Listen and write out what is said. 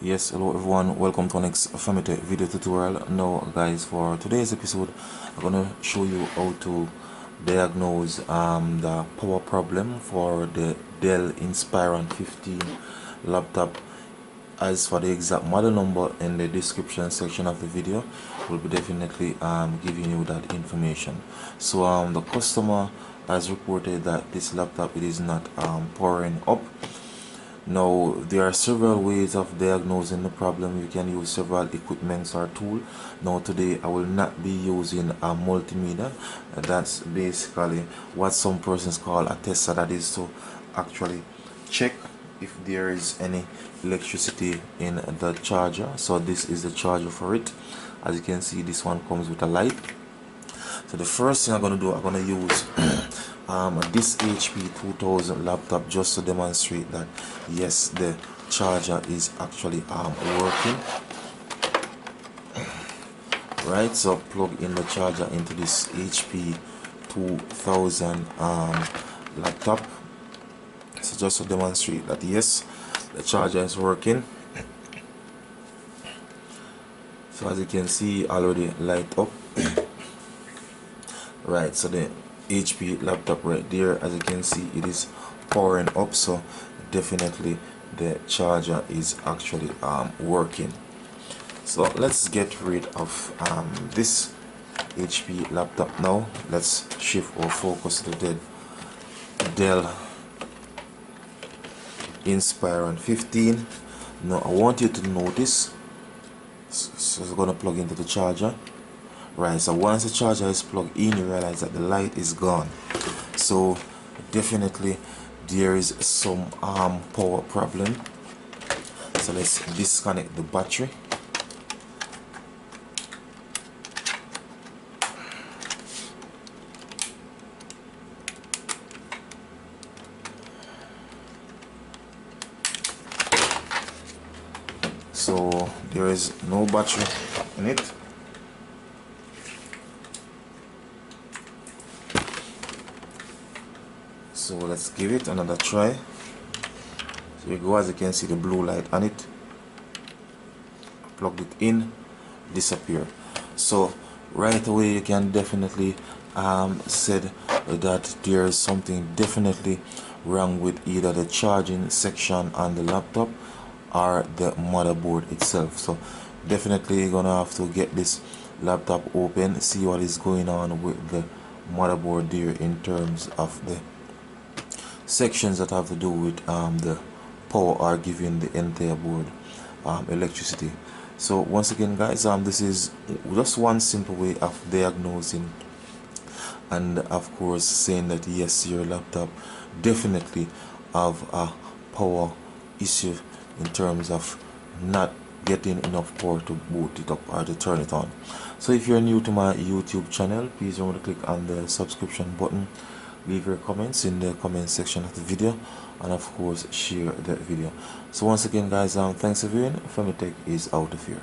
Yes, hello everyone, welcome to our next Famite video tutorial. Now guys, for today's episode I'm gonna show you how to diagnose the power problem for the Dell Inspiron 15 laptop. As for the exact model number in the description section of the video, we'll be definitely giving you that information. So the customer has reported that this laptop, it is not powering up. Now, there are several ways of diagnosing the problem. You can use several equipments or tool. Now, today I will not be using a multimeter. That's basically what some persons call a tester. That is to actually check if there is any electricity in the charger. So this is the charger for it. As you can see, this one comes with a light. So the first thing I'm going to do, I'm going to use this HP 2000 laptop just to demonstrate that yes, the charger is actually working. Right, so plug in the charger into this HP 2000 laptop. So just to demonstrate that yes, the charger is working. So as you can see, already light up. Right, so the HP laptop right there, as you can see, it is powering up. So definitely the charger is actually working. So let's get rid of this HP laptop now. Let's shift our focus to the Dell Inspiron 15. Now I want you to notice, so I'm going to plug into the charger. Right, so once the charger is plugged in, you realize that the light is gone. So definitely there is some power problem. So let's disconnect the battery. So there is no battery in it. So let's give it another try. So you go, as you can see the blue light on it. Plugged it in, disappear. So right away you can definitely said that there is something definitely wrong with either the charging section on the laptop or the motherboard itself. So definitely you're gonna have to get this laptop open, see what is going on with the motherboard there in terms of the sections that have to do with the power or giving the entire board electricity. So once again guys, this is just one simple way of diagnosing and of course saying that yes, your laptop definitely have a power issue in terms of not getting enough power to boot it up or to turn it on. So if you're new to my YouTube channel, please remember to click on the subscription button, leave your comments in the comment section of the video, and of course share the video. So once again guys, thanks for viewing. Family Tech is out of here.